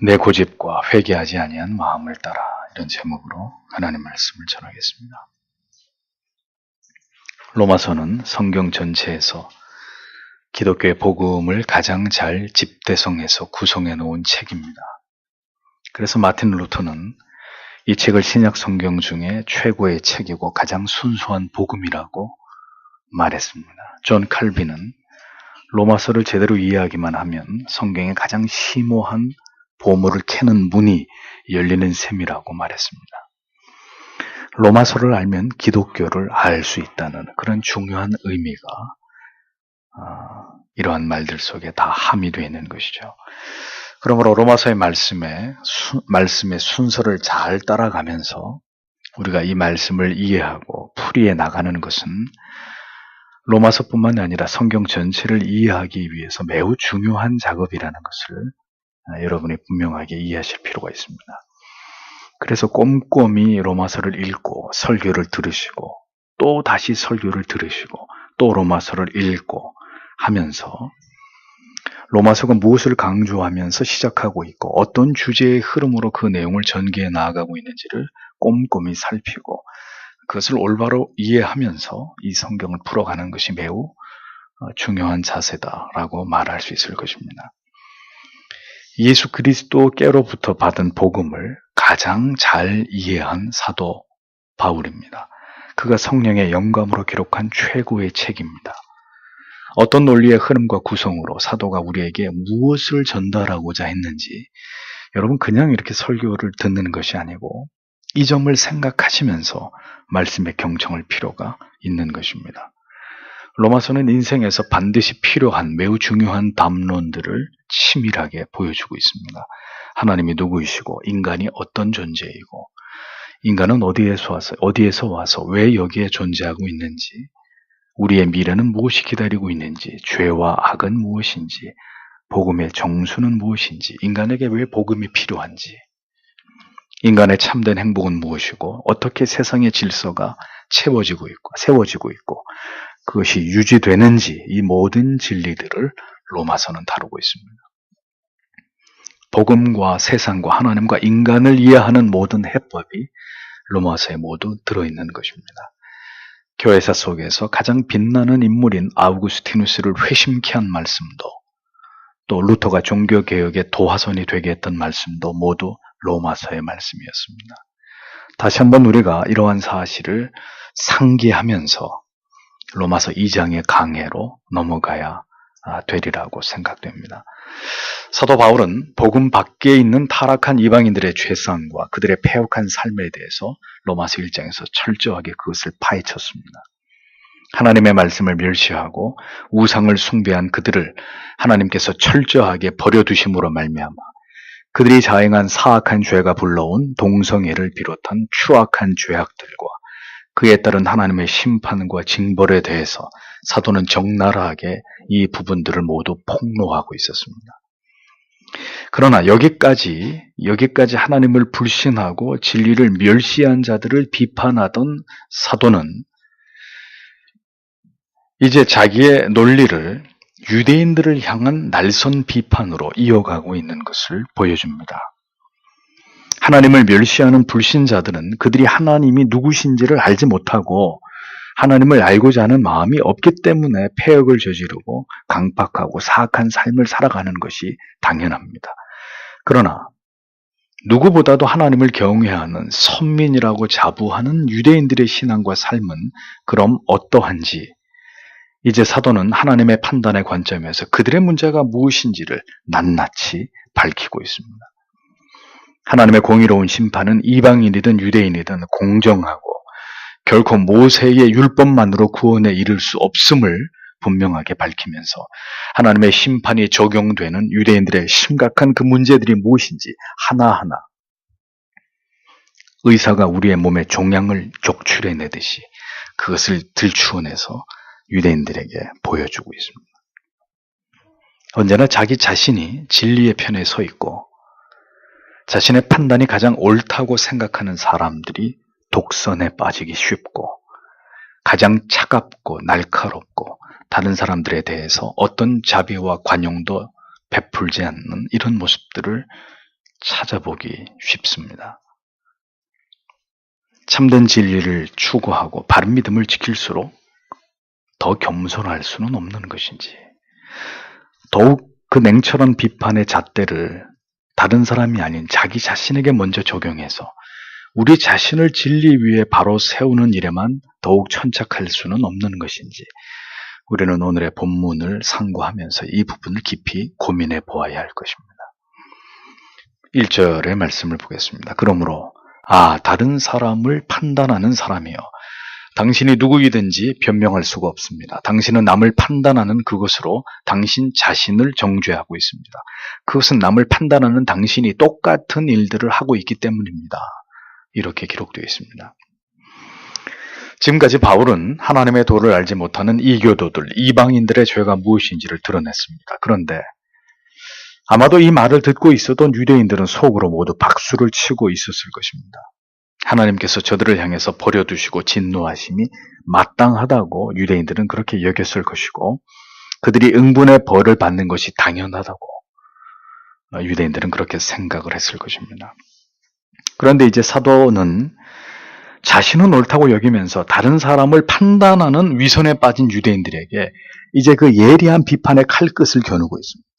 내 고집과 회개하지 아니한 마음을 따라, 이런 제목으로 하나님 말씀을 전하겠습니다. 로마서는 성경 전체에서 기독교의 복음을 가장 잘 집대성해서 구성해 놓은 책입니다. 그래서 마틴 루터는 이 책을 신약 성경 중에 최고의 책이고 가장 순수한 복음이라고 말했습니다. 존 칼빈은 로마서를 제대로 이해하기만 하면 성경의 가장 심오한 보물을 캐는 문이 열리는 셈이라고 말했습니다. 로마서를 알면 기독교를 알 수 있다는 그런 중요한 의미가 이러한 말들 속에 다 함의되어 있는 것이죠. 그러므로 로마서의 말씀의 순서를 잘 따라가면서 우리가 이 말씀을 이해하고 풀이해 나가는 것은 로마서뿐만 아니라 성경 전체를 이해하기 위해서 매우 중요한 작업이라는 것을 여러분이 분명하게 이해하실 필요가 있습니다. 그래서 꼼꼼히 로마서를 읽고 설교를 들으시고 또 다시 설교를 들으시고 또 로마서를 읽고 하면서 로마서가 무엇을 강조하면서 시작하고 있고 어떤 주제의 흐름으로 그 내용을 전개해 나아가고 있는지를 꼼꼼히 살피고 그것을 올바로 이해하면서 이 성경을 풀어가는 것이 매우 중요한 자세다라고 말할 수 있을 것입니다. 예수 그리스도께로부터 받은 복음을 가장 잘 이해한 사도 바울입니다. 그가 성령의 영감으로 기록한 최고의 책입니다. 어떤 논리의 흐름과 구성으로 사도가 우리에게 무엇을 전달하고자 했는지 여러분 그냥 이렇게 설교를 듣는 것이 아니고 이 점을 생각하시면서 말씀에 경청할 필요가 있는 것입니다. 로마서는 인생에서 반드시 필요한 매우 중요한 담론들을 치밀하게 보여주고 있습니다. 하나님이 누구이시고 인간이 어떤 존재이고 인간은 어디에서 와서 왜 여기에 존재하고 있는지 우리의 미래는 무엇이 기다리고 있는지 죄와 악은 무엇인지 복음의 정수는 무엇인지 인간에게 왜 복음이 필요한지 인간의 참된 행복은 무엇이고 어떻게 세상의 질서가 세워지고 있고 그것이 유지되는지 이 모든 진리들을 로마서는 다루고 있습니다. 복음과 세상과 하나님과 인간을 이해하는 모든 해법이 로마서에 모두 들어있는 것입니다. 교회사 속에서 가장 빛나는 인물인 아우구스티누스를 회심케 한 말씀도 또 루터가 종교개혁의 도화선이 되게 했던 말씀도 모두 로마서의 말씀이었습니다. 다시 한번 우리가 이러한 사실을 상기하면서 로마서 2장의 강해로 넘어가야 되리라고 생각됩니다. 사도 바울은 복음 밖에 있는 타락한 이방인들의 죄성과 그들의 패역한 삶에 대해서 로마서 1장에서 철저하게 그것을 파헤쳤습니다. 하나님의 말씀을 멸시하고 우상을 숭배한 그들을 하나님께서 철저하게 버려두심으로 말미암아 그들이 자행한 사악한 죄가 불러온 동성애를 비롯한 추악한 죄악들과 그에 따른 하나님의 심판과 징벌에 대해서 사도는 적나라하게 이 부분들을 모두 폭로하고 있었습니다. 그러나 여기까지 하나님을 불신하고 진리를 멸시한 자들을 비판하던 사도는 이제 자기의 논리를 유대인들을 향한 날선 비판으로 이어가고 있는 것을 보여줍니다. 하나님을 멸시하는 불신자들은 그들이 하나님이 누구신지를 알지 못하고 하나님을 알고자 하는 마음이 없기 때문에 패역을 저지르고 강팍하고 사악한 삶을 살아가는 것이 당연합니다. 그러나 누구보다도 하나님을 경외하는 선민이라고 자부하는 유대인들의 신앙과 삶은 그럼 어떠한지 이제 사도는 하나님의 판단의 관점에서 그들의 문제가 무엇인지를 낱낱이 밝히고 있습니다. 하나님의 공의로운 심판은 이방인이든 유대인이든 공정하고 결코 모세의 율법만으로 구원에 이를 수 없음을 분명하게 밝히면서 하나님의 심판이 적용되는 유대인들의 심각한 그 문제들이 무엇인지 하나하나 의사가 우리의 몸에 종양을 족출해내듯이 그것을 들추어내서 유대인들에게 보여주고 있습니다. 언제나 자기 자신이 진리의 편에 서 있고 자신의 판단이 가장 옳다고 생각하는 사람들이 독선에 빠지기 쉽고 가장 차갑고 날카롭고 다른 사람들에 대해서 어떤 자비와 관용도 베풀지 않는 이런 모습들을 찾아보기 쉽습니다. 참된 진리를 추구하고 바른 믿음을 지킬수록 더 겸손할 수는 없는 것인지, 더욱 그 냉철한 비판의 잣대를 다른 사람이 아닌 자기 자신에게 먼저 적용해서 우리 자신을 진리 위에 바로 세우는 일에만 더욱 천착할 수는 없는 것인지, 우리는 오늘의 본문을 상고하면서 이 부분을 깊이 고민해 보아야 할 것입니다. 1절의 말씀을 보겠습니다. 그러므로 다른 사람을 판단하는 사람이요, 당신이 누구이든지 변명할 수가 없습니다. 당신은 남을 판단하는 그것으로 당신 자신을 정죄하고 있습니다. 그것은 남을 판단하는 당신이 똑같은 일들을 하고 있기 때문입니다. 이렇게 기록되어 있습니다. 지금까지 바울은 하나님의 도를 알지 못하는 이교도들, 이방인들의 죄가 무엇인지를 드러냈습니다. 그런데 아마도 이 말을 듣고 있었던 유대인들은 속으로 모두 박수를 치고 있었을 것입니다. 하나님께서 저들을 향해서 버려두시고 진노하심이 마땅하다고 유대인들은 그렇게 여겼을 것이고, 그들이 응분의 벌을 받는 것이 당연하다고 유대인들은 그렇게 생각을 했을 것입니다. 그런데 이제 사도는 자신은 옳다고 여기면서 다른 사람을 판단하는 위선에 빠진 유대인들에게 이제 그 예리한 비판의 칼끝을 겨누고 있습니다.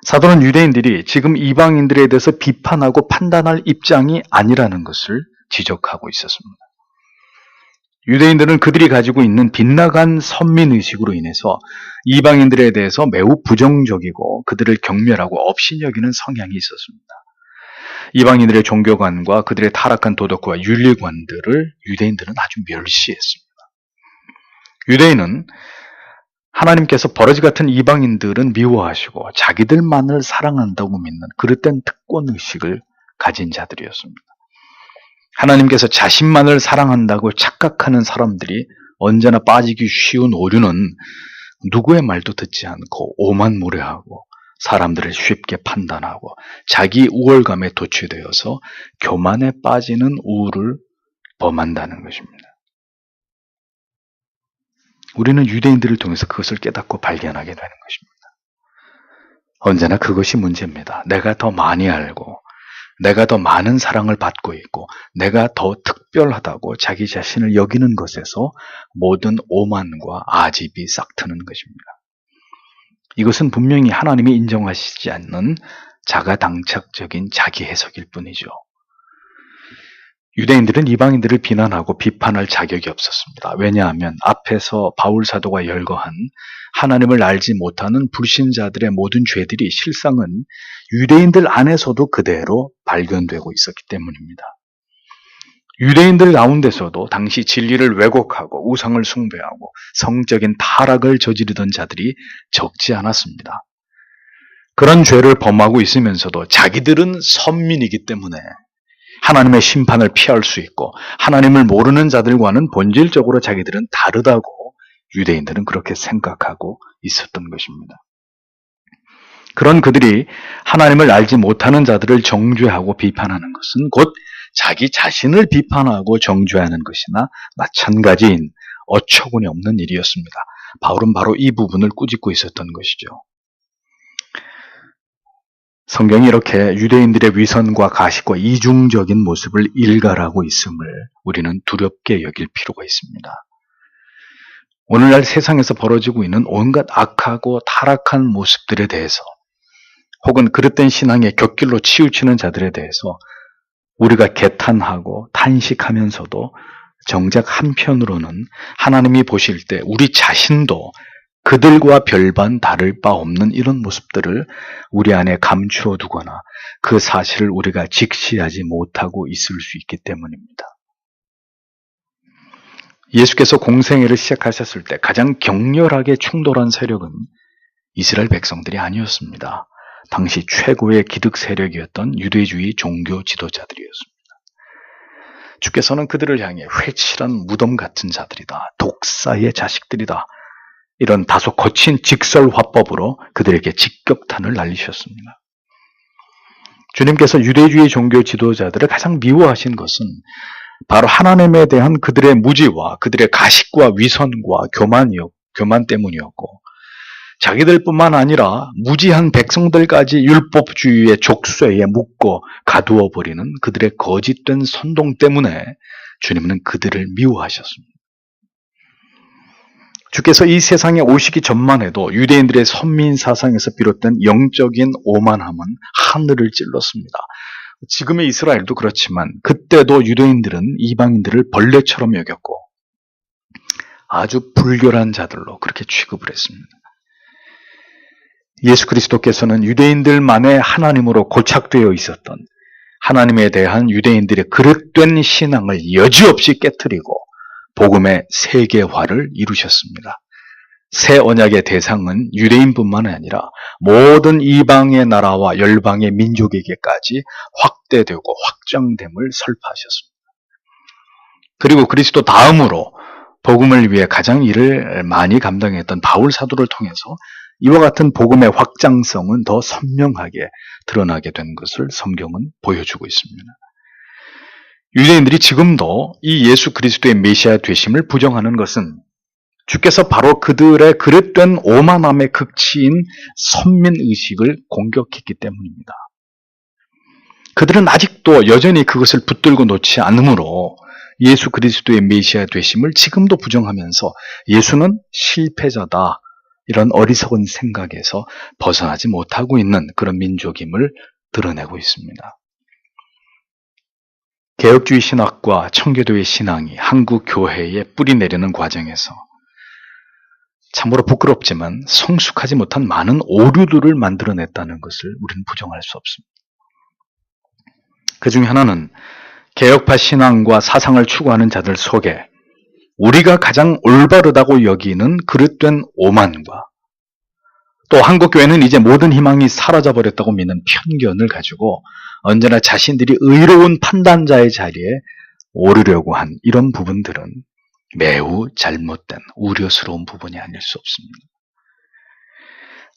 사도는 유대인들이 지금 이방인들에 대해서 비판하고 판단할 입장이 아니라는 것을 지적하고 있었습니다. 유대인들은 그들이 가지고 있는 빗나간 선민의식으로 인해서 이방인들에 대해서 매우 부정적이고 그들을 경멸하고 없이 여기는 성향이 있었습니다. 이방인들의 종교관과 그들의 타락한 도덕과 윤리관들을 유대인들은 아주 멸시했습니다. 유대인은 하나님께서 버러지 같은 이방인들은 미워하시고 자기들만을 사랑한다고 믿는 그릇된 특권의식을 가진 자들이었습니다. 하나님께서 자신만을 사랑한다고 착각하는 사람들이 언제나 빠지기 쉬운 오류는 누구의 말도 듣지 않고 오만무례하고 사람들을 쉽게 판단하고 자기 우월감에 도취되어서 교만에 빠지는 우를 범한다는 것입니다. 우리는 유대인들을 통해서 그것을 깨닫고 발견하게 되는 것입니다. 언제나 그것이 문제입니다. 내가 더 많이 알고 내가 더 많은 사랑을 받고 있고 내가 더 특별하다고 자기 자신을 여기는 것에서 모든 오만과 아집이 싹트는 것입니다. 이것은 분명히 하나님이 인정하시지 않는 자가당착적인 자기 해석일 뿐이죠. 유대인들은 이방인들을 비난하고 비판할 자격이 없었습니다. 왜냐하면 앞에서 바울 사도가 열거한 하나님을 알지 못하는 불신자들의 모든 죄들이 실상은 유대인들 안에서도 그대로 발견되고 있었기 때문입니다. 유대인들 가운데서도 당시 진리를 왜곡하고 우상을 숭배하고 성적인 타락을 저지르던 자들이 적지 않았습니다. 그런 죄를 범하고 있으면서도 자기들은 선민이기 때문에 하나님의 심판을 피할 수 있고 하나님을 모르는 자들과는 본질적으로 자기들은 다르다고 유대인들은 그렇게 생각하고 있었던 것입니다. 그런 그들이 하나님을 알지 못하는 자들을 정죄하고 비판하는 것은 곧 자기 자신을 비판하고 정죄하는 것이나 마찬가지인 어처구니 없는 일이었습니다. 바울은 바로 이 부분을 꾸짖고 있었던 것이죠. 성경이 이렇게 유대인들의 위선과 가식과 이중적인 모습을 일갈하고 있음을 우리는 두렵게 여길 필요가 있습니다. 오늘날 세상에서 벌어지고 있는 온갖 악하고 타락한 모습들에 대해서 혹은 그릇된 신앙의 곁길로 치우치는 자들에 대해서 우리가 개탄하고 탄식하면서도 정작 한편으로는 하나님이 보실 때 우리 자신도 그들과 별반 다를 바 없는 이런 모습들을 우리 안에 감추어 두거나 그 사실을 우리가 직시하지 못하고 있을 수 있기 때문입니다. 예수께서 공생애를 시작하셨을 때 가장 격렬하게 충돌한 세력은 이스라엘 백성들이 아니었습니다. 당시 최고의 기득 세력이었던 유대주의 종교 지도자들이었습니다. 주께서는 그들을 향해 회칠한 무덤 같은 자들이다, 독사의 자식들이다, 이런 다소 거친 직설화법으로 그들에게 직격탄을 날리셨습니다. 주님께서 유대주의 종교 지도자들을 가장 미워하신 것은 바로 하나님에 대한 그들의 무지와 그들의 가식과 위선과 교만 때문이었고, 자기들뿐만 아니라 무지한 백성들까지 율법주의의 족쇄에 묶어 가두어 버리는 그들의 거짓된 선동 때문에 주님은 그들을 미워하셨습니다. 주께서 이 세상에 오시기 전만 해도 유대인들의 선민 사상에서 비롯된 영적인 오만함은 하늘을 찔렀습니다. 지금의 이스라엘도 그렇지만 그때도 유대인들은 이방인들을 벌레처럼 여겼고 아주 불결한 자들로 그렇게 취급을 했습니다. 예수 그리스도께서는 유대인들만의 하나님으로 고착되어 있었던 하나님에 대한 유대인들의 그릇된 신앙을 여지없이 깨뜨리고 복음의 세계화를 이루셨습니다. 새 언약의 대상은 유대인뿐만 아니라 모든 이방의 나라와 열방의 민족에게까지 확대되고 확장됨을 설파하셨습니다. 그리고 그리스도 다음으로 복음을 위해 가장 일을 많이 감당했던 바울 사도를 통해서 이와 같은 복음의 확장성은 더 선명하게 드러나게 된 것을 성경은 보여주고 있습니다. 유대인들이 지금도 이 예수 그리스도의 메시아 되심을 부정하는 것은 주께서 바로 그들의 그릇된 오만함의 극치인 선민의식을 공격했기 때문입니다. 그들은 아직도 여전히 그것을 붙들고 놓지 않으므로 예수 그리스도의 메시아 되심을 지금도 부정하면서 예수는 실패자다, 이런 어리석은 생각에서 벗어나지 못하고 있는 그런 민족임을 드러내고 있습니다. 개혁주의 신학과 청교도의 신앙이 한국 교회에 뿌리내리는 과정에서 참으로 부끄럽지만 성숙하지 못한 많은 오류들을 만들어냈다는 것을 우리는 부정할 수 없습니다. 그 중에 하나는 개혁파 신앙과 사상을 추구하는 자들 속에 우리가 가장 올바르다고 여기는 그릇된 오만과 또 한국교회는 이제 모든 희망이 사라져버렸다고 믿는 편견을 가지고 언제나 자신들이 의로운 판단자의 자리에 오르려고 한 이런 부분들은 매우 잘못된 우려스러운 부분이 아닐 수 없습니다.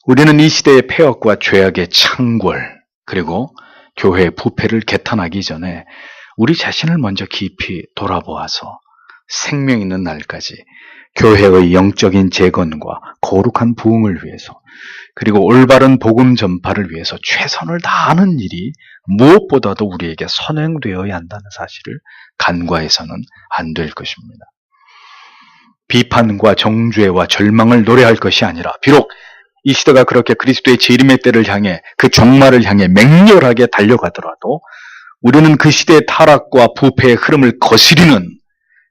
우리는 이 시대의 폐역과 죄악의 창궐 그리고 교회의 부패를 개탄하기 전에 우리 자신을 먼저 깊이 돌아보아서 생명 있는 날까지 교회의 영적인 재건과 거룩한 부흥을 위해서 그리고 올바른 복음 전파를 위해서 최선을 다하는 일이 무엇보다도 우리에게 선행되어야 한다는 사실을 간과해서는 안 될 것입니다. 비판과 정죄와 절망을 노래할 것이 아니라 비록 이 시대가 그렇게 그리스도의 재림의 때를 향해 그 종말을 향해 맹렬하게 달려가더라도 우리는 그 시대의 타락과 부패의 흐름을 거스리는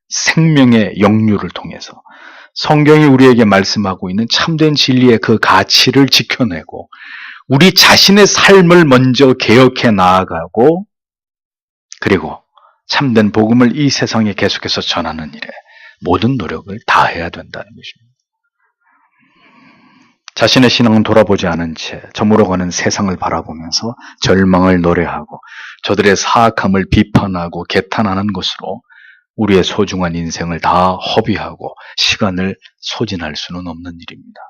생명의 역류를 통해서 성경이 우리에게 말씀하고 있는 참된 진리의 그 가치를 지켜내고 우리 자신의 삶을 먼저 개혁해 나아가고 그리고 참된 복음을 이 세상에 계속해서 전하는 일에 모든 노력을 다해야 된다는 것입니다. 자신의 신앙은 돌아보지 않은 채 저물어가는 세상을 바라보면서 절망을 노래하고 저들의 사악함을 비판하고 개탄하는 것으로 우리의 소중한 인생을 다 허비하고 시간을 소진할 수는 없는 일입니다.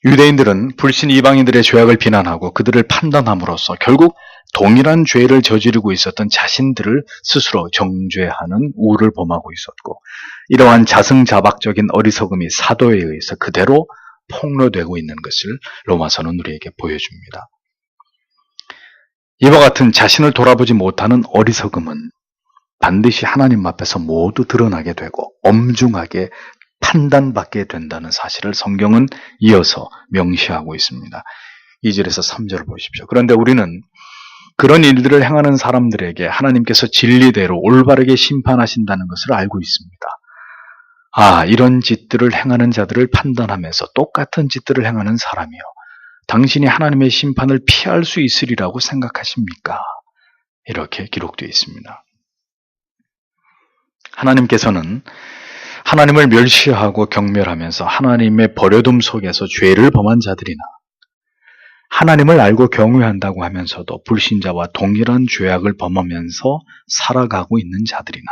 유대인들은 불신 이방인들의 죄악을 비난하고 그들을 판단함으로써 결국 동일한 죄를 저지르고 있었던 자신들을 스스로 정죄하는 우를 범하고 있었고 이러한 자승자박적인 어리석음이 사도에 의해서 그대로 폭로되고 있는 것을 로마서는 우리에게 보여줍니다. 이와 같은 자신을 돌아보지 못하는 어리석음은 반드시 하나님 앞에서 모두 드러나게 되고 엄중하게 판단받게 된다는 사실을 성경은 이어서 명시하고 있습니다. 2절에서 3절을 보십시오. 그런데 우리는 그런 일들을 행하는 사람들에게 하나님께서 진리대로 올바르게 심판하신다는 것을 알고 있습니다. 이런 짓들을 행하는 자들을 판단하면서 똑같은 짓들을 행하는 사람이요, 당신이 하나님의 심판을 피할 수 있으리라고 생각하십니까? 이렇게 기록되어 있습니다. 하나님께서는 하나님을 멸시하고 경멸하면서 하나님의 버려둠 속에서 죄를 범한 자들이나 하나님을 알고 경외한다고 하면서도 불신자와 동일한 죄악을 범하면서 살아가고 있는 자들이나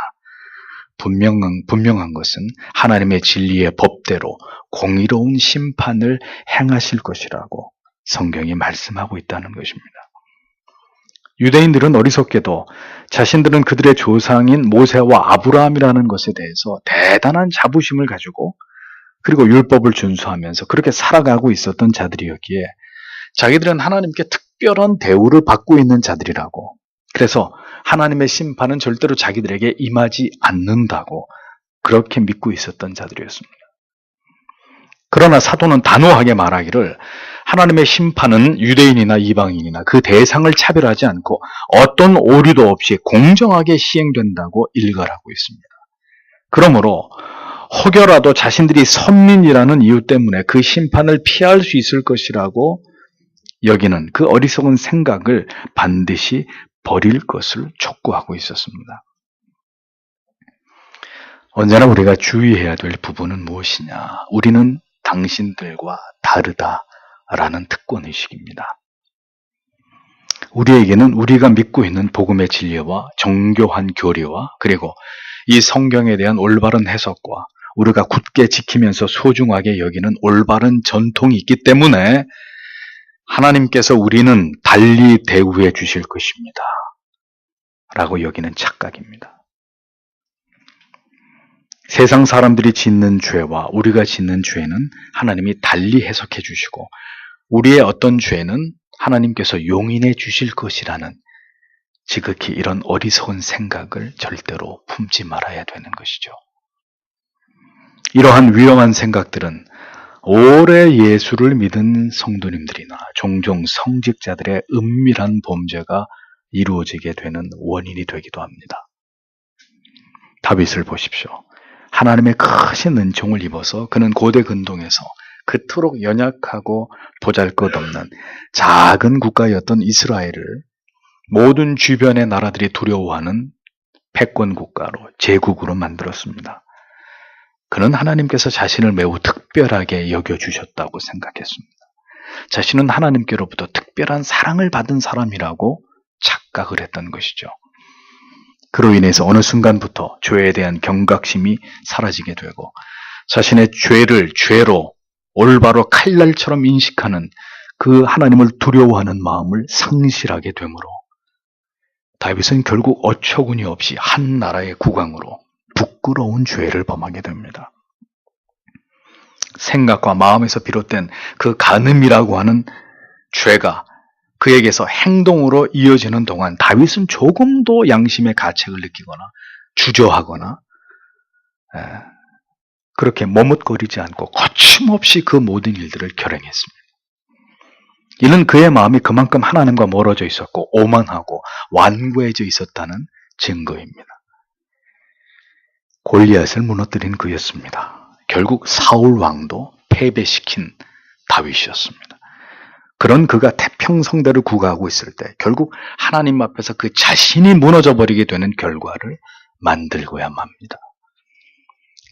분명한 것은 하나님의 진리의 법대로 공의로운 심판을 행하실 것이라고 성경이 말씀하고 있다는 것입니다. 유대인들은 어리석게도 자신들은 그들의 조상인 모세와 아브라함이라는 것에 대해서 대단한 자부심을 가지고 그리고 율법을 준수하면서 그렇게 살아가고 있었던 자들이었기에 자기들은 하나님께 특별한 대우를 받고 있는 자들이라고, 그래서 하나님의 심판은 절대로 자기들에게 임하지 않는다고 그렇게 믿고 있었던 자들이었습니다. 그러나 사도는 단호하게 말하기를 하나님의 심판은 유대인이나 이방인이나 그 대상을 차별하지 않고 어떤 오류도 없이 공정하게 시행된다고 일갈하고 있습니다. 그러므로 혹여라도 자신들이 선민이라는 이유 때문에 그 심판을 피할 수 있을 것이라고 여기는 그 어리석은 생각을 반드시 버릴 것을 촉구하고 있었습니다. 언제나 우리가 주의해야 될 부분은 무엇이냐? 우리는 당신들과 다르다라는 특권의식입니다. 우리에게는 우리가 믿고 있는 복음의 진리와 정교한 교리와 그리고 이 성경에 대한 올바른 해석과 우리가 굳게 지키면서 소중하게 여기는 올바른 전통이 있기 때문에 하나님께서 우리는 달리 대우해 주실 것입니다. 라고 여기는 착각입니다. 세상 사람들이 짓는 죄와 우리가 짓는 죄는 하나님이 달리 해석해 주시고 우리의 어떤 죄는 하나님께서 용인해 주실 것이라는 지극히 이런 어리석은 생각을 절대로 품지 말아야 되는 것이죠. 이러한 위험한 생각들은 오래 예수를 믿은 성도님들이나 종종 성직자들의 은밀한 범죄가 이루어지게 되는 원인이 되기도 합니다. 다윗을 보십시오. 하나님의 크신 은총을 입어서 그는 고대 근동에서 그토록 연약하고 보잘것없는 작은 국가였던 이스라엘을 모든 주변의 나라들이 두려워하는 패권 국가로 제국으로 만들었습니다. 그는 하나님께서 자신을 매우 특별하게 여겨주셨다고 생각했습니다. 자신은 하나님께로부터 특별한 사랑을 받은 사람이라고 착각을 했던 것이죠. 그로 인해서 어느 순간부터 죄에 대한 경각심이 사라지게 되고 자신의 죄를 죄로 올바로 칼날처럼 인식하는 그 하나님을 두려워하는 마음을 상실하게 되므로 다윗은 결국 어처구니 없이 한 나라의 국왕으로 부끄러운 죄를 범하게 됩니다. 생각과 마음에서 비롯된 그 간음이라고 하는 죄가 그에게서 행동으로 이어지는 동안 다윗은 조금도 양심의 가책을 느끼거나 주저하거나 그렇게 머뭇거리지 않고 거침없이 그 모든 일들을 결행했습니다. 이는 그의 마음이 그만큼 하나님과 멀어져 있었고 오만하고 완고해져 있었다는 증거입니다. 골리앗을 무너뜨린 그였습니다. 결국 사울 왕도 패배시킨 다윗이었습니다. 그런 그가 태평성대를 구가하고 있을 때 결국 하나님 앞에서 그 자신이 무너져 버리게 되는 결과를 만들고야만 합니다.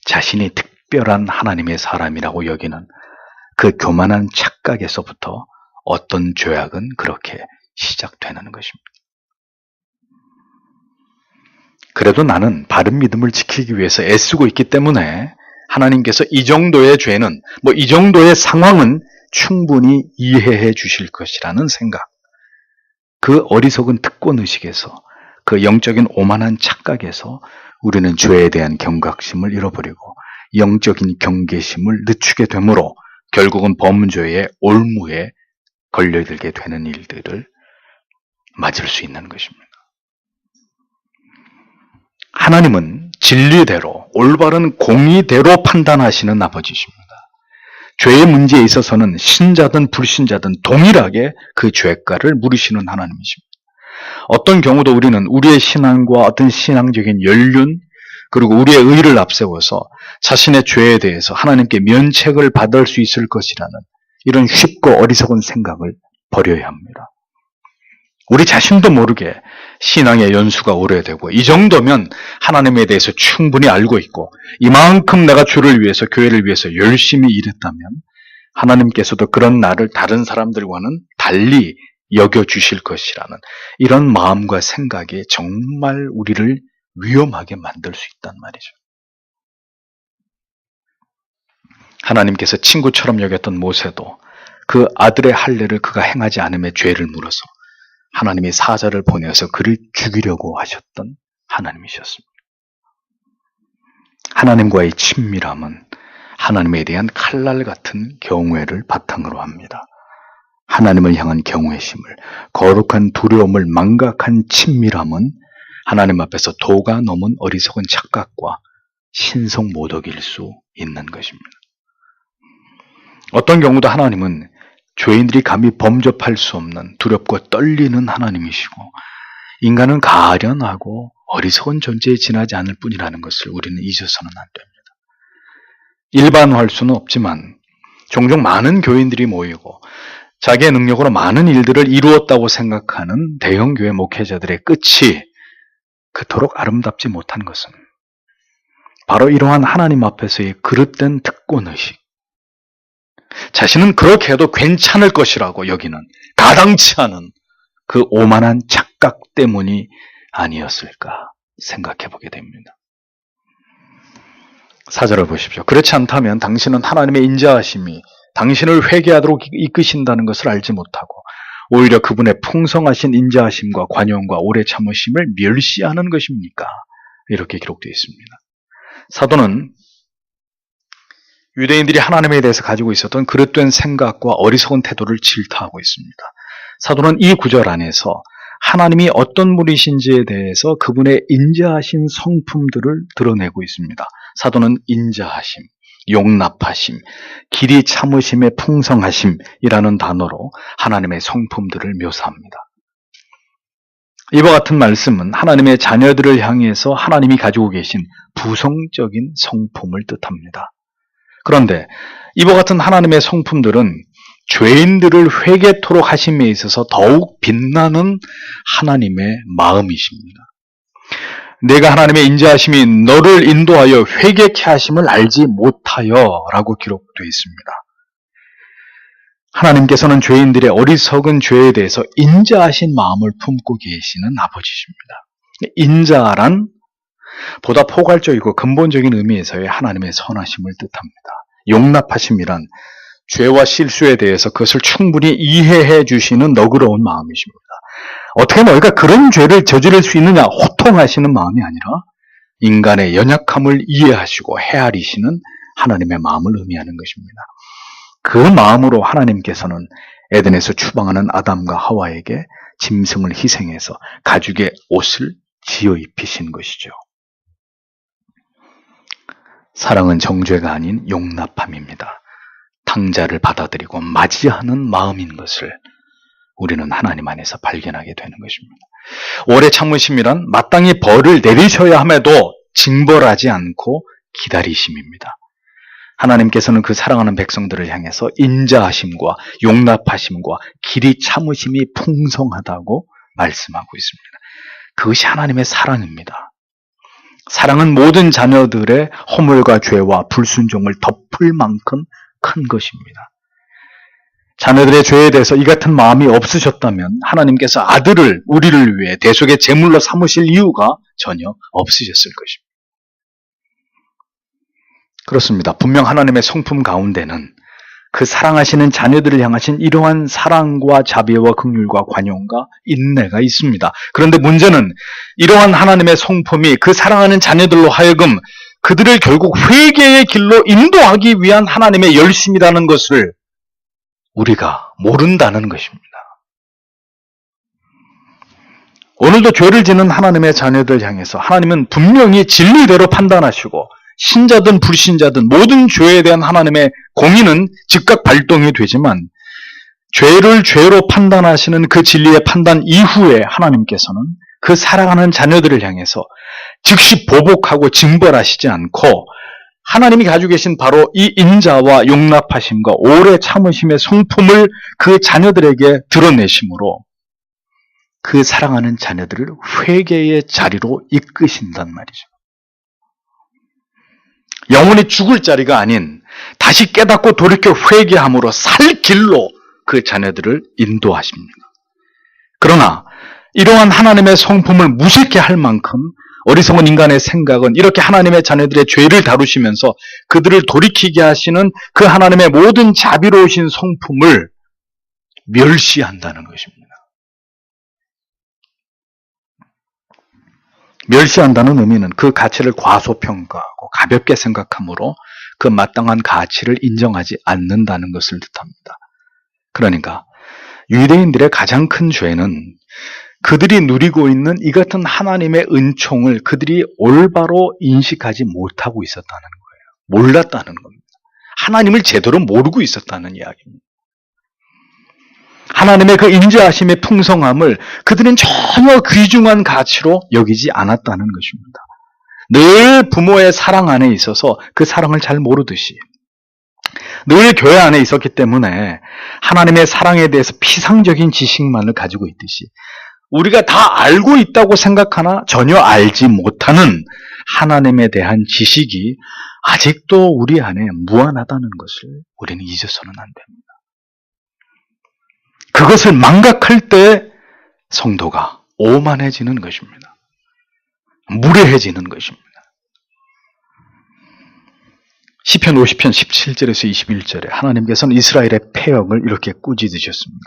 자신이 특별한 하나님의 사람이라고 여기는 그 교만한 착각에서부터 어떤 죄악은 그렇게 시작되는 것입니다. 그래도 나는 바른 믿음을 지키기 위해서 애쓰고 있기 때문에 하나님께서 이 정도의 죄는, 이 정도의 상황은 충분히 이해해 주실 것이라는 생각. 그 어리석은 특권의식에서, 그 영적인 오만한 착각에서 우리는 죄에 대한 경각심을 잃어버리고 영적인 경계심을 늦추게 되므로 결국은 범죄의 올무에 걸려들게 되는 일들을 맞을 수 있는 것입니다. 하나님은 진리대로 올바른 공의대로 판단하시는 아버지십니다. 죄의 문제에 있어서는 신자든 불신자든 동일하게 그 죄가를 물으시는 하나님이십니다. 어떤 경우도 우리는 우리의 신앙과 어떤 신앙적인 연륜 그리고 우리의 의를 앞세워서 자신의 죄에 대해서 하나님께 면책을 받을 수 있을 것이라는 이런 쉽고 어리석은 생각을 버려야 합니다. 우리 자신도 모르게 신앙의 연수가 오래되고 이 정도면 하나님에 대해서 충분히 알고 있고 이만큼 내가 주를 위해서 교회를 위해서 열심히 일했다면 하나님께서도 그런 나를 다른 사람들과는 달리 여겨주실 것이라는 이런 마음과 생각이 정말 우리를 위험하게 만들 수 있단 말이죠. 하나님께서 친구처럼 여겼던 모세도 그 아들의 할례를 그가 행하지 않음에 죄를 물어서 하나님이 사자를 보내어서 그를 죽이려고 하셨던 하나님이셨습니다. 하나님과의 친밀함은 하나님에 대한 칼날 같은 경외를 바탕으로 합니다. 하나님을 향한 경외심을, 거룩한 두려움을 망각한 친밀함은 하나님 앞에서 도가 넘은 어리석은 착각과 신성 모독일 수 있는 것입니다. 어떤 경우도 하나님은 죄인들이 감히 범접할 수 없는 두렵고 떨리는 하나님이시고 인간은 가련하고 어리석은 존재에 지나지 않을 뿐이라는 것을 우리는 잊어서는 안 됩니다. 일반화할 수는 없지만 종종 많은 교인들이 모이고 자기의 능력으로 많은 일들을 이루었다고 생각하는 대형교회 목회자들의 끝이 그토록 아름답지 못한 것은 바로 이러한 하나님 앞에서의 그릇된 특권의식, 자신은 그렇게 해도 괜찮을 것이라고 여기는 가당치 않은 그 오만한 착각 때문이 아니었을까 생각해 보게 됩니다. 4절을 보십시오. 그렇지 않다면 당신은 하나님의 인자하심이 당신을 회개하도록 이끄신다는 것을 알지 못하고 오히려 그분의 풍성하신 인자하심과 관용과 오래 참으심을 멸시하는 것입니까? 이렇게 기록되어 있습니다. 사도는 유대인들이 하나님에 대해서 가지고 있었던 그릇된 생각과 어리석은 태도를 질타하고 있습니다. 사도는 이 구절 안에서 하나님이 어떤 분이신지에 대해서 그분의 인자하신 성품들을 드러내고 있습니다. 사도는 인자하심, 용납하심, 길이 참으심의 풍성하심이라는 단어로 하나님의 성품들을 묘사합니다. 이와 같은 말씀은 하나님의 자녀들을 향해서 하나님이 가지고 계신 부성적인 성품을 뜻합니다. 그런데 이와 같은 하나님의 성품들은 죄인들을 회개토록 하심에 있어서 더욱 빛나는 하나님의 마음이십니다. 내가 하나님의 인자하심이 너를 인도하여 회개케 하심을 알지 못하여 라고 기록되어 있습니다. 하나님께서는 죄인들의 어리석은 죄에 대해서 인자하신 마음을 품고 계시는 아버지십니다. 인자란 보다 포괄적이고 근본적인 의미에서의 하나님의 선하심을 뜻합니다. 용납하심이란 죄와 실수에 대해서 그것을 충분히 이해해 주시는 너그러운 마음이십니다. 어떻게 너희가 그런 죄를 저지를 수 있느냐 호통하시는 마음이 아니라 인간의 연약함을 이해하시고 헤아리시는 하나님의 마음을 의미하는 것입니다. 그 마음으로 하나님께서는 에덴에서 추방하는 아담과 하와에게 짐승을 희생해서 가죽의 옷을 지어 입히신 것이죠. 사랑은 정죄가 아닌 용납함입니다. 탕자를 받아들이고 맞이하는 마음인 것을 우리는 하나님 안에서 발견하게 되는 것입니다. 오래 참으심이란 마땅히 벌을 내리셔야 함에도 징벌하지 않고 기다리심입니다. 하나님께서는 그 사랑하는 백성들을 향해서 인자하심과 용납하심과 길이 참으심이 풍성하다고 말씀하고 있습니다. 그것이 하나님의 사랑입니다. 사랑은 모든 자녀들의 허물과 죄와 불순종을 덮을 만큼 큰 것입니다. 자녀들의 죄에 대해서 이 같은 마음이 없으셨다면 하나님께서 아들을 우리를 위해 대속의 제물로 삼으실 이유가 전혀 없으셨을 것입니다. 그렇습니다. 분명 하나님의 성품 가운데는 그 사랑하시는 자녀들을 향하신 이러한 사랑과 자비와 긍휼과 관용과 인내가 있습니다. 그런데 문제는 이러한 하나님의 성품이 그 사랑하는 자녀들로 하여금 그들을 결국 회개의 길로 인도하기 위한 하나님의 열심이라는 것을 우리가 모른다는 것입니다. 오늘도 죄를 짓는 하나님의 자녀들 향해서 하나님은 분명히 진리대로 판단하시고 신자든 불신자든 모든 죄에 대한 하나님의 공의는 즉각 발동이 되지만 죄를 죄로 판단하시는 그 진리의 판단 이후에 하나님께서는 그 사랑하는 자녀들을 향해서 즉시 보복하고 징벌하시지 않고 하나님이 가지고 계신 바로 이 인자와 용납하심과 오래 참으심의 성품을 그 자녀들에게 드러내심으로 그 사랑하는 자녀들을 회개의 자리로 이끄신단 말이죠. 영원히 죽을 자리가 아닌 다시 깨닫고 돌이켜 회개함으로 살 길로 그 자녀들을 인도하십니다. 그러나 이러한 하나님의 성품을 무색해 할 만큼 어리석은 인간의 생각은 이렇게 하나님의 자녀들의 죄를 다루시면서 그들을 돌이키게 하시는 그 하나님의 모든 자비로우신 성품을 멸시한다는 것입니다. 멸시한다는 의미는 그 가치를 과소평가하고 가볍게 생각함으로 그 마땅한 가치를 인정하지 않는다는 것을 뜻합니다. 그러니까 유대인들의 가장 큰 죄는 그들이 누리고 있는 이 같은 하나님의 은총을 그들이 올바로 인식하지 못하고 있었다는 거예요. 몰랐다는 겁니다. 하나님을 제대로 모르고 있었다는 이야기입니다. 하나님의 그 인자하심의 풍성함을 그들은 전혀 귀중한 가치로 여기지 않았다는 것입니다. 늘 부모의 사랑 안에 있어서 그 사랑을 잘 모르듯이, 늘 교회 안에 있었기 때문에 하나님의 사랑에 대해서 피상적인 지식만을 가지고 있듯이 우리가 다 알고 있다고 생각하나 전혀 알지 못하는 하나님에 대한 지식이 아직도 우리 안에 무한하다는 것을 우리는 잊어서는 안 됩니다. 그것을 망각할 때 성도가 오만해지는 것입니다. 무례해지는 것입니다. 시편 50편 17절에서 21절에 하나님께서는 이스라엘의 패역을 이렇게 꾸짖으셨습니다.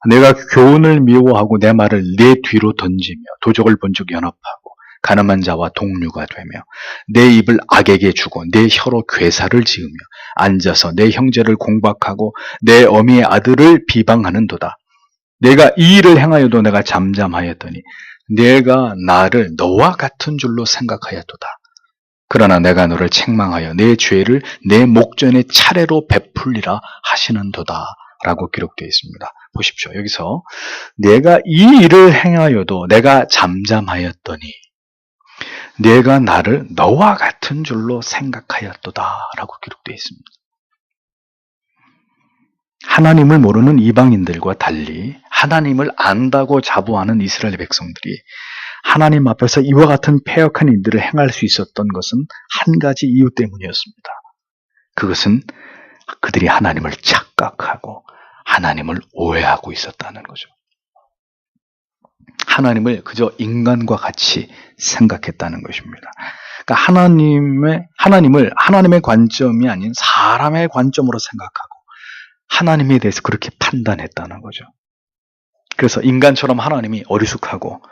내가 교훈을 미워하고 내 말을 내 뒤로 던지며 도적을 본즉 연합하고 가늠한 자와 동류가 되며 내 입을 악에게 주고 내 혀로 괴사를 지으며 앉아서 내 형제를 공박하고 내 어미의 아들을 비방하는도다. 내가 이 일을 행하여도 내가 잠잠하였더니 내가 나를 너와 같은 줄로 생각하였도다. 그러나 내가 너를 책망하여 내 죄를 내 목전에 차례로 베풀리라 하시는도다. 라고 기록되어 있습니다. 보십시오. 여기서 내가 이 일을 행하여도 내가 잠잠하였더니 내가 나를 너와 같은 줄로 생각하였도다. 라고 기록되어 있습니다. 하나님을 모르는 이방인들과 달리 하나님을 안다고 자부하는 이스라엘 백성들이 하나님 앞에서 이와 같은 패역한 일들을 행할 수 있었던 것은 한 가지 이유 때문이었습니다. 그것은 그들이 하나님을 착각하고 하나님을 오해하고 있었다는 거죠. 하나님을 그저 인간과 같이 생각했다는 것입니다. 그러니까 하나님의 관점이 아닌 사람의 관점으로 생각하고 하나님에 대해서 그렇게 판단했다는 거죠. 그래서 인간처럼 하나님이 어리숙하고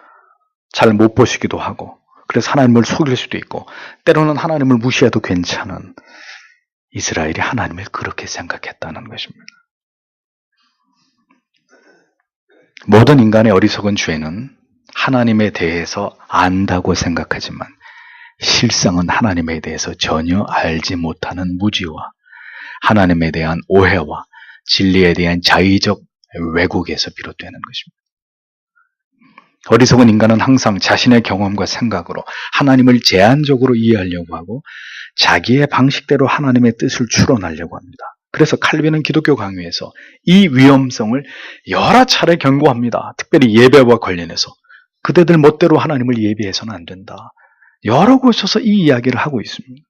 잘 못 보시기도 하고, 그래서 하나님을 속일 수도 있고, 때로는 하나님을 무시해도 괜찮은 이스라엘이 하나님을 그렇게 생각했다는 것입니다. 모든 인간의 어리석은 죄는 하나님에 대해서 안다고 생각하지만 실상은 하나님에 대해서 전혀 알지 못하는 무지와 하나님에 대한 오해와 진리에 대한 자의적 왜곡에서 비롯되는 것입니다. 어리석은 인간은 항상 자신의 경험과 생각으로 하나님을 제한적으로 이해하려고 하고 자기의 방식대로 하나님의 뜻을 추론하려고 합니다. 그래서 칼빈은 기독교 강의에서 이 위험성을 여러 차례 경고합니다. 특별히 예배와 관련해서 그대들 멋대로 하나님을 예배해서는 안 된다. 여러 곳에서 이 이야기를 하고 있습니다.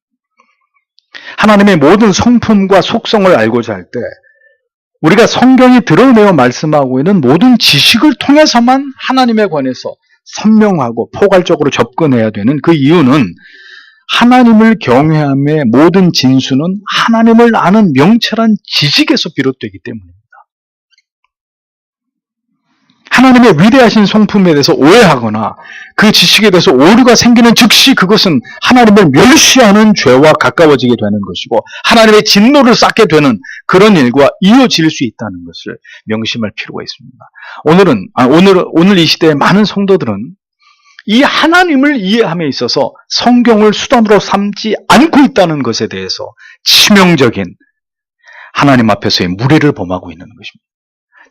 하나님의 모든 성품과 속성을 알고자 할 때 우리가 성경이 드러내어 말씀하고 있는 모든 지식을 통해서만 하나님에 관해서 선명하고 포괄적으로 접근해야 되는 그 이유는 하나님을 경외함의 모든 진수는 하나님을 아는 명철한 지식에서 비롯되기 때문입니다. 하나님의 위대하신 성품에 대해서 오해하거나 그 지식에 대해서 오류가 생기는 즉시 그것은 하나님을 멸시하는 죄와 가까워지게 되는 것이고 하나님의 진노를 쌓게 되는 그런 일과 이어질 수 있다는 것을 명심할 필요가 있습니다. 오늘 이 시대의 많은 성도들은 이 하나님을 이해함에 있어서 성경을 수단으로 삼지 않고 있다는 것에 대해서 치명적인 하나님 앞에서의 무례를 범하고 있는 것입니다.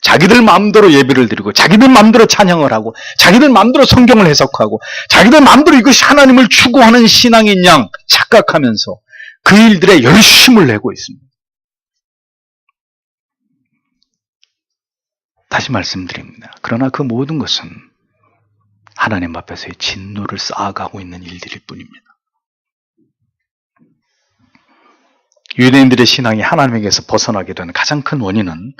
자기들 마음대로 예배를 드리고 자기들 마음대로 찬양을 하고 자기들 마음대로 성경을 해석하고 자기들 마음대로 이것이 하나님을 추구하는 신앙인 양 착각하면서 그 일들에 열심을 내고 있습니다. 다시 말씀드립니다. 그러나 그 모든 것은 하나님 앞에서의 진노를 쌓아가고 있는 일들일 뿐입니다. 유대인들의 신앙이 하나님에게서 벗어나게 되는 가장 큰 원인은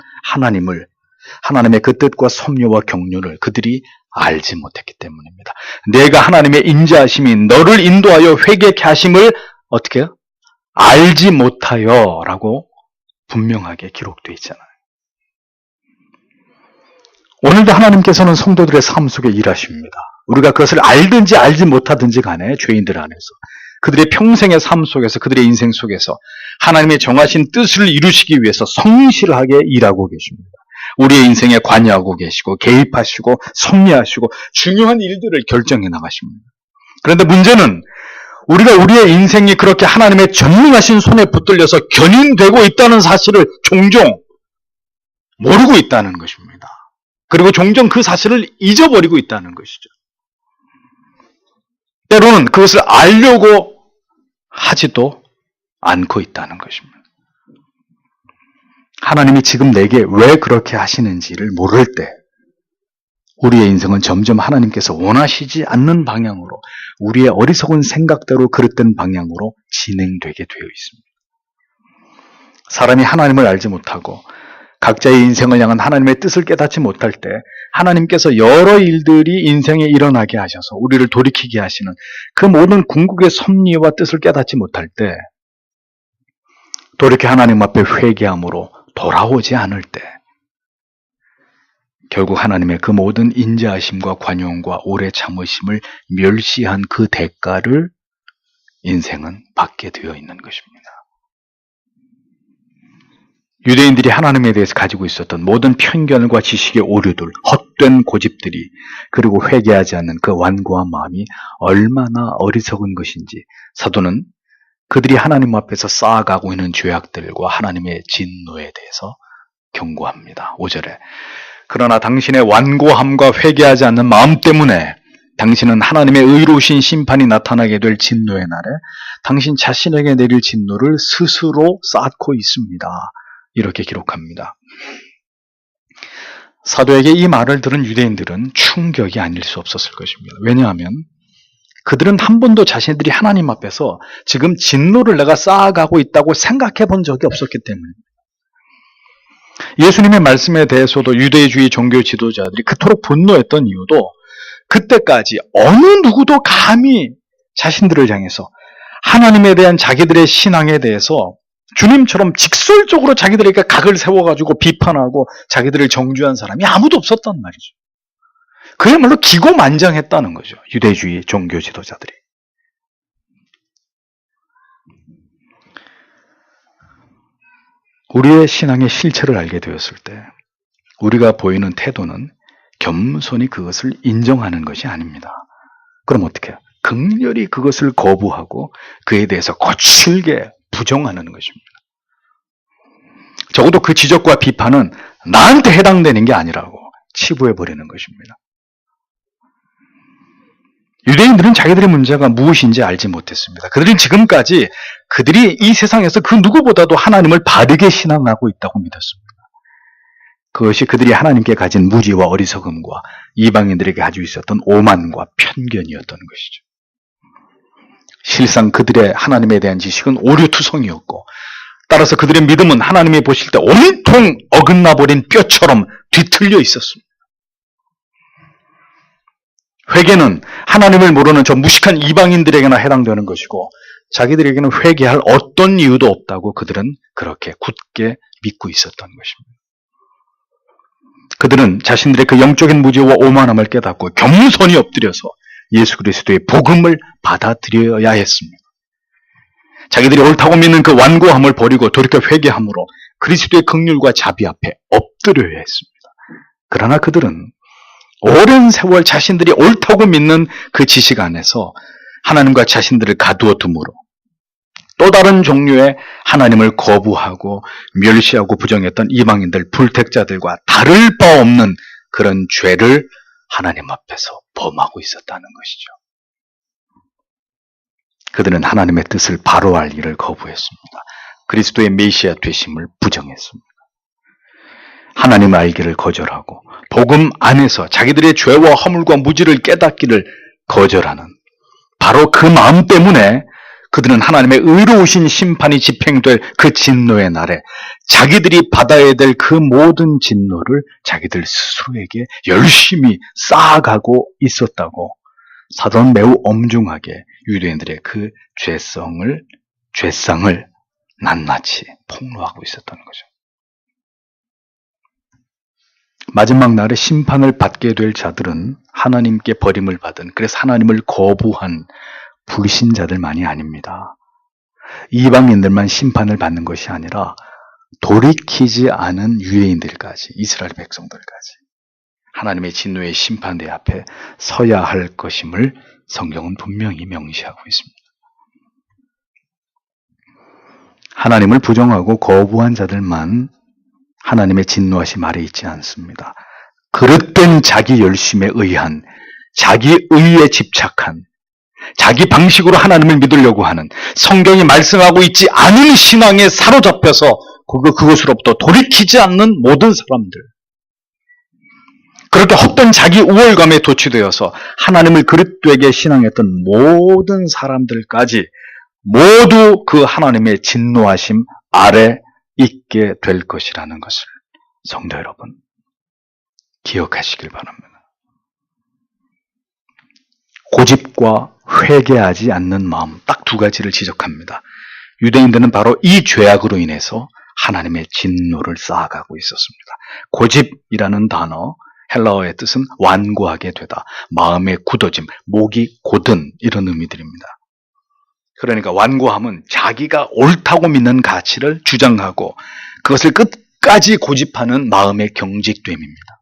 하나님의 그 뜻과 섭리와 경륜을 그들이 알지 못했기 때문입니다. 내가 하나님의 인자하심이 너를 인도하여 회개케 하심을 어떻게 해요? 알지 못하여 라고 분명하게 기록되어 있잖아요. 오늘도 하나님께서는 성도들의 삶 속에 일하십니다. 우리가 그것을 알든지 알지 못하든지 간에 죄인들 안에서 그들의 평생의 삶 속에서, 그들의 인생 속에서 하나님의 정하신 뜻을 이루시기 위해서 성실하게 일하고 계십니다. 우리의 인생에 관여하고 계시고 개입하시고 섭리하시고 중요한 일들을 결정해 나가십니다. 그런데 문제는 우리가 우리의 인생이 그렇게 하나님의 전능하신 손에 붙들려서 견인되고 있다는 사실을 종종 모르고 있다는 것입니다. 그리고 종종 그 사실을 잊어버리고 있다는 것이죠. 때로는 그것을 알려고 하지도 않고 있다는 것입니다. 하나님이 지금 내게 왜 그렇게 하시는지를 모를 때 우리의 인생은 점점 하나님께서 원하시지 않는 방향으로, 우리의 어리석은 생각대로 그릇된 방향으로 진행되게 되어 있습니다. 사람이 하나님을 알지 못하고 각자의 인생을 향한 하나님의 뜻을 깨닫지 못할 때 하나님께서 여러 일들이 인생에 일어나게 하셔서 우리를 돌이키게 하시는 그 모든 궁극의 섭리와 뜻을 깨닫지 못할 때, 돌이켜 하나님 앞에 회개함으로 돌아오지 않을 때 결국 하나님의 그 모든 인자하심과 관용과 오래 참으심을 멸시한 그 대가를 인생은 받게 되어 있는 것입니다. 유대인들이 하나님에 대해서 가지고 있었던 모든 편견과 지식의 오류들, 헛된 고집들이, 그리고 회개하지 않는 그 완고한 마음이 얼마나 어리석은 것인지 사도는 그들이 하나님 앞에서 쌓아가고 있는 죄악들과 하나님의 진노에 대해서 경고합니다. 5절에 그러나 당신의 완고함과 회개하지 않는 마음 때문에 당신은 하나님의 의로우신 심판이 나타나게 될 진노의 날에 당신 자신에게 내릴 진노를 스스로 쌓고 있습니다. 이렇게 기록합니다. 사도에게 이 말을 들은 유대인들은 충격이 아닐 수 없었을 것입니다. 왜냐하면 그들은 한 번도 자신들이 하나님 앞에서 지금 진노를 내가 쌓아가고 있다고 생각해 본 적이 없었기 때문입니다. 예수님의 말씀에 대해서도 유대주의 종교 지도자들이 그토록 분노했던 이유도 그때까지 어느 누구도 감히 자신들을 향해서 하나님에 대한 자기들의 신앙에 대해서 주님처럼 직설적으로 자기들에게 각을 세워가지고 비판하고 자기들을 정죄한 사람이 아무도 없었단 말이죠. 그야말로 기고만장했다는 거죠. 유대주의 종교 지도자들이. 우리의 신앙의 실체를 알게 되었을 때 우리가 보이는 태도는 겸손히 그것을 인정하는 것이 아닙니다. 그럼 어떻게 해요? 극렬히 그것을 거부하고 그에 대해서 거칠게 부정하는 것입니다. 적어도 그 지적과 비판은 나한테 해당되는 게 아니라고 치부해버리는 것입니다. 유대인들은 자기들의 문제가 무엇인지 알지 못했습니다. 그들은 지금까지 그들이 이 세상에서 그 누구보다도 하나님을 바르게 신앙하고 있다고 믿었습니다. 그것이 그들이 하나님께 가진 무지와 어리석음과 이방인들에게 가지고 있었던 오만과 편견이었던 것이죠. 실상 그들의 하나님에 대한 지식은 오류투성이었고, 따라서 그들의 믿음은 하나님이 보실 때 온통 어긋나버린 뼈처럼 뒤틀려 있었습니다. 회개는 하나님을 모르는 저 무식한 이방인들에게나 해당되는 것이고 자기들에게는 회개할 어떤 이유도 없다고 그들은 그렇게 굳게 믿고 있었던 것입니다. 그들은 자신들의 그 영적인 무지와 오만함을 깨닫고 겸손히 엎드려서 예수 그리스도의 복음을 받아들여야 했습니다. 자기들이 옳다고 믿는 그 완고함을 버리고 돌이켜 회개함으로 그리스도의 긍휼과 자비 앞에 엎드려야 했습니다. 그러나 그들은 오랜 세월 자신들이 옳다고 믿는 그 지식 안에서 하나님과 자신들을 가두어 둠으로 또 다른 종류의 하나님을 거부하고 멸시하고 부정했던 이방인들, 불택자들과 다를 바 없는 그런 죄를 하나님 앞에서 범하고 있었다는 것이죠. 그들은 하나님의 뜻을 바로할 일을 거부했습니다. 그리스도의 메시아 되심을 부정했습니다. 하나님을 알기를 거절하고 복음 안에서 자기들의 죄와 허물과 무지를 깨닫기를 거절하는 바로 그 마음 때문에 그들은 하나님의 의로우신 심판이 집행될 그 진노의 날에 자기들이 받아야 될 그 모든 진노를 자기들 스스로에게 열심히 쌓아가고 있었다고 사도는 매우 엄중하게 유대인들의 그 죄상을 낱낱이 폭로하고 있었던 거죠. 마지막 날에 심판을 받게 될 자들은 하나님께 버림을 받은, 그래서 하나님을 거부한 불신자들만이 아닙니다. 이방인들만 심판을 받는 것이 아니라 돌이키지 않은 유대인들까지, 이스라엘 백성들까지 하나님의 진노의 심판대 앞에 서야 할 것임을 성경은 분명히 명시하고 있습니다. 하나님을 부정하고 거부한 자들만 하나님의 진노하심 아래 있지 않습니다. 그릇된 자기 열심에 의한, 자기 의에 집착한, 자기 방식으로 하나님을 믿으려고 하는, 성경이 말씀하고 있지 않은 신앙에 사로잡혀서 그것으로부터 돌이키지 않는 모든 사람들, 그렇게 헛된 자기 우월감에 도취되어서 하나님을 그릇되게 신앙했던 모든 사람들까지 모두 그 하나님의 진노하심 아래 있게 될 것이라는 것을 성도 여러분 기억하시길 바랍니다. 고집과 회개하지 않는 마음, 딱 두 가지를 지적합니다. 유대인들은 바로 이 죄악으로 인해서 하나님의 진노를 쌓아가고 있었습니다. 고집이라는 단어, 헬라어의 뜻은 완고하게 되다, 마음의 굳어짐, 목이 곧은 이런 의미들입니다. 그러니까 완고함은 자기가 옳다고 믿는 가치를 주장하고 그것을 끝까지 고집하는 마음의 경직됨입니다.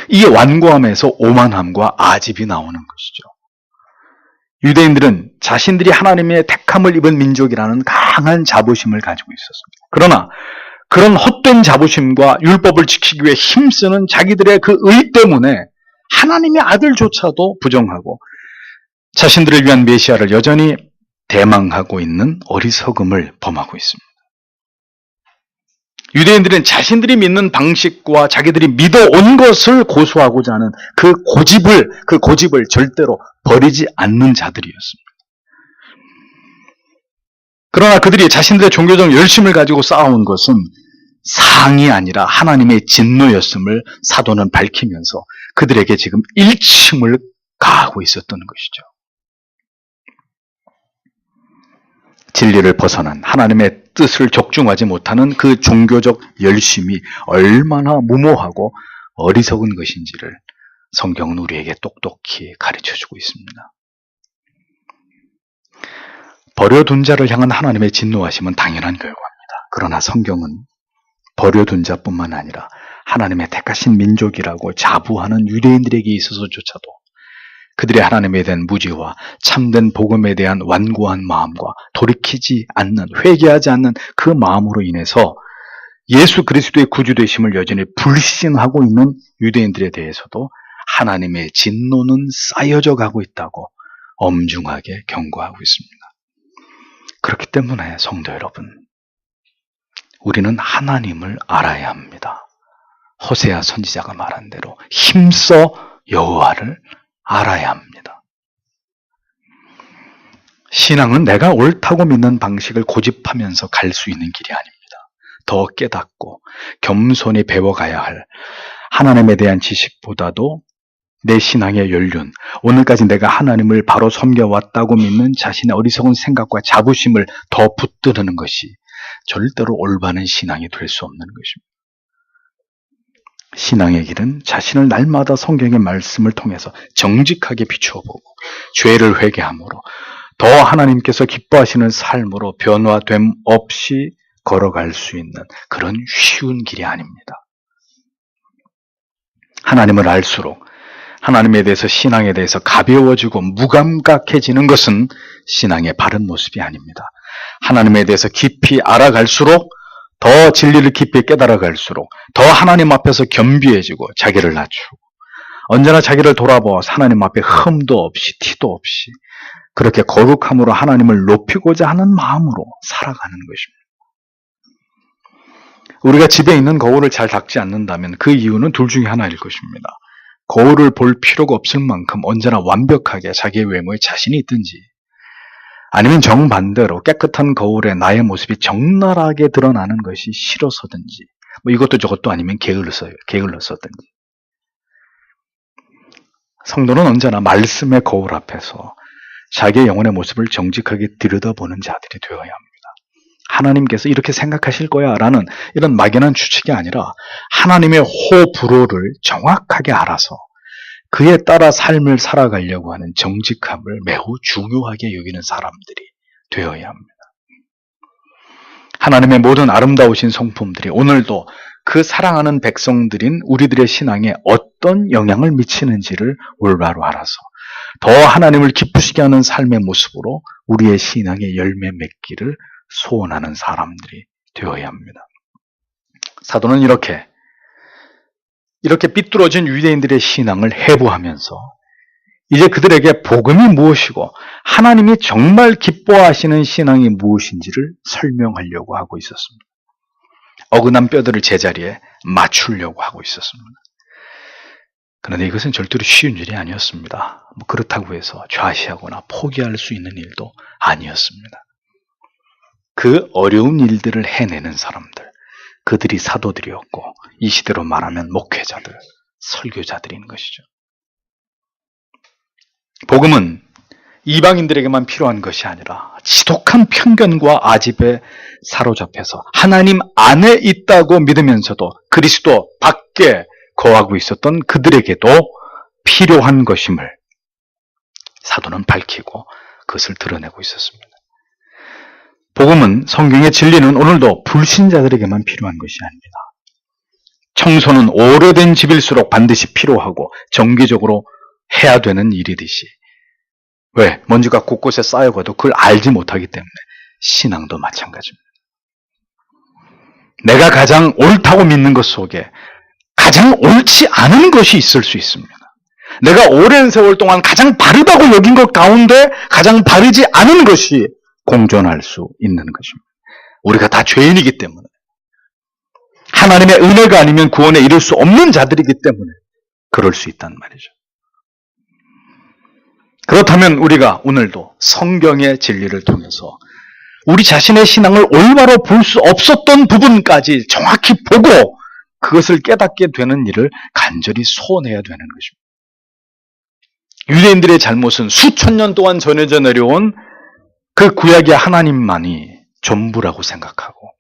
이 완고함에서 오만함과 아집이 나오는 것이죠. 유대인들은 자신들이 하나님의 택함을 입은 민족이라는 강한 자부심을 가지고 있었습니다. 그러나 그런 헛된 자부심과 율법을 지키기 위해 힘쓰는 자기들의 그 의 때문에 하나님의 아들조차도 부정하고 자신들을 위한 메시아를 여전히 대망하고 있는 어리석음을 범하고 있습니다. 유대인들은 자신들이 믿는 방식과 자기들이 믿어온 것을 고수하고자 하는 그 고집을 절대로 버리지 않는 자들이었습니다. 그러나 그들이 자신들의 종교적 열심을 가지고 쌓아온 것은 사항이 아니라 하나님의 진노였음을 사도는 밝히면서 그들에게 지금 일침을 가하고 있었던 것이죠. 진리를 벗어난 하나님의 뜻을 적중하지 못하는 그 종교적 열심이 얼마나 무모하고 어리석은 것인지를 성경은 우리에게 똑똑히 가르쳐주고 있습니다. 버려둔 자를 향한 하나님의 진노하심은 당연한 결과입니다. 그러나 성경은 버려둔 자뿐만 아니라 하나님의 택하신 민족이라고 자부하는 유대인들에게 있어서조차도 그들의 하나님에 대한 무지와 참된 복음에 대한 완고한 마음과 돌이키지 않는, 회개하지 않는 그 마음으로 인해서 예수 그리스도의 구주되심을 여전히 불신하고 있는 유대인들에 대해서도 하나님의 진노는 쌓여져 가고 있다고 엄중하게 경고하고 있습니다. 그렇기 때문에 성도 여러분, 우리는 하나님을 알아야 합니다. 호세아 선지자가 말한 대로 힘써 여호와를 알아야 합니다. 신앙은 내가 옳다고 믿는 방식을 고집하면서 갈 수 있는 길이 아닙니다. 더 깨닫고 겸손히 배워가야 할 하나님에 대한 지식보다도 내 신앙의 연륜, 오늘까지 내가 하나님을 바로 섬겨왔다고 믿는 자신의 어리석은 생각과 자부심을 더 붙드는 것이 절대로 올바른 신앙이 될 수 없는 것입니다. 신앙의 길은 자신을 날마다 성경의 말씀을 통해서 정직하게 비추어보고 죄를 회개함으로 더 하나님께서 기뻐하시는 삶으로 변화됨 없이 걸어갈 수 있는 그런 쉬운 길이 아닙니다. 하나님을 알수록 하나님에 대해서, 신앙에 대해서 가벼워지고 무감각해지는 것은 신앙의 바른 모습이 아닙니다. 하나님에 대해서 깊이 알아갈수록, 더 진리를 깊이 깨달아갈수록 더 하나님 앞에서 겸비해지고 자기를 낮추고 언제나 자기를 돌아보아 하나님 앞에 흠도 없이 티도 없이 그렇게 거룩함으로 하나님을 높이고자 하는 마음으로 살아가는 것입니다. 우리가 집에 있는 거울을 잘 닦지 않는다면 그 이유는 둘 중에 하나일 것입니다. 거울을 볼 필요가 없을 만큼 언제나 완벽하게 자기의 외모에 자신이 있든지, 아니면 정반대로 깨끗한 거울에 나의 모습이 적나라하게 드러나는 것이 싫어서든지, 이것도 저것도 아니면 게을러서든지. 성도는 언제나 말씀의 거울 앞에서 자기의 영혼의 모습을 정직하게 들여다보는 자들이 되어야 합니다. 하나님께서 이렇게 생각하실 거야 라는 이런 막연한 추측이 아니라 하나님의 호불호를 정확하게 알아서 그에 따라 삶을 살아가려고 하는 정직함을 매우 중요하게 여기는 사람들이 되어야 합니다. 하나님의 모든 아름다우신 성품들이 오늘도 그 사랑하는 백성들인 우리들의 신앙에 어떤 영향을 미치는지를 올바로 알아서 더 하나님을 기쁘시게 하는 삶의 모습으로 우리의 신앙의 열매 맺기를 소원하는 사람들이 되어야 합니다. 사도는 이렇게 삐뚤어진 유대인들의 신앙을 해부하면서 이제 그들에게 복음이 무엇이고 하나님이 정말 기뻐하시는 신앙이 무엇인지를 설명하려고 하고 있었습니다. 어긋난 뼈들을 제자리에 맞추려고 하고 있었습니다. 그런데 이것은 절대로 쉬운 일이 아니었습니다. 그렇다고 해서 좌시하거나 포기할 수 있는 일도 아니었습니다. 그 어려운 일들을 해내는 사람들, 그들이 사도들이었고 이 시대로 말하면 목회자들, 설교자들인 것이죠. 복음은 이방인들에게만 필요한 것이 아니라 지독한 편견과 아집에 사로잡혀서 하나님 안에 있다고 믿으면서도 그리스도 밖에 거하고 있었던 그들에게도 필요한 것임을 사도는 밝히고 그것을 드러내고 있었습니다. 복음은, 성경의 진리는 오늘도 불신자들에게만 필요한 것이 아닙니다. 청소는 오래된 집일수록 반드시 필요하고 정기적으로 해야 되는 일이듯이, 왜? 먼지가 곳곳에 쌓여가도 그걸 알지 못하기 때문에 신앙도 마찬가지입니다. 내가 가장 옳다고 믿는 것 속에 가장 옳지 않은 것이 있을 수 있습니다. 내가 오랜 세월 동안 가장 바르다고 여긴 것 가운데 가장 바르지 않은 것이 공존할 수 있는 것입니다. 우리가 다 죄인이기 때문에, 하나님의 은혜가 아니면 구원에 이를 수 없는 자들이기 때문에 그럴 수 있단 말이죠. 그렇다면 우리가 오늘도 성경의 진리를 통해서 우리 자신의 신앙을 올바로 볼 수 없었던 부분까지 정확히 보고 그것을 깨닫게 되는 일을 간절히 소원해야 되는 것입니다. 유대인들의 잘못은 수천 년 동안 전해져 내려온 그 구약의 하나님만이 전부라고 생각하고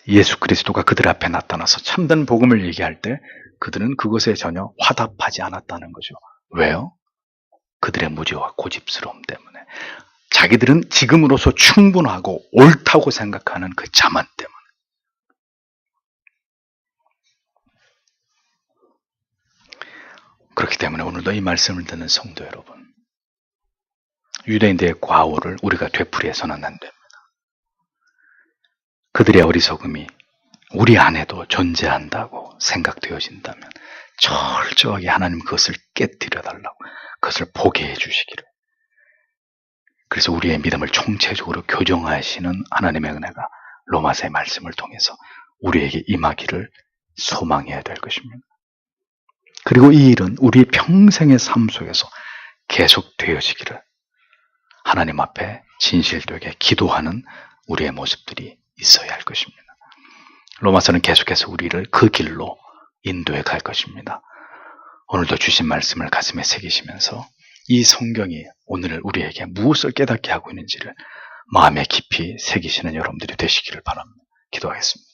예수 그리스도가 그들 앞에 나타나서 참된 복음을 얘기할 때 그들은 그것에 전혀 화답하지 않았다는 거죠. 왜요? 그들의 무지와 고집스러움 때문에, 자기들은 지금으로서 충분하고 옳다고 생각하는 그 자만 때문에. 그렇기 때문에 오늘도 이 말씀을 듣는 성도 여러분, 유대인들의 과오를 우리가 되풀이해서는 안 됩니다. 그들의 어리석음이 우리 안에도 존재한다고 생각되어진다면 철저하게 하나님 그것을 깨뜨려달라고, 그것을 보게 해주시기를. 그래서 우리의 믿음을 총체적으로 교정하시는 하나님의 은혜가 로마서의 말씀을 통해서 우리에게 임하기를 소망해야 될 것입니다. 그리고 이 일은 우리 평생의 삶 속에서 계속 되어지기를 하나님 앞에 진실되게 기도하는 우리의 모습들이 있어야 할 것입니다. 로마서는 계속해서 우리를 그 길로 인도해 갈 것입니다. 오늘도 주신 말씀을 가슴에 새기시면서 이 성경이 오늘 우리에게 무엇을 깨닫게 하고 있는지를 마음에 깊이 새기시는 여러분들이 되시기를 바랍니다. 기도하겠습니다.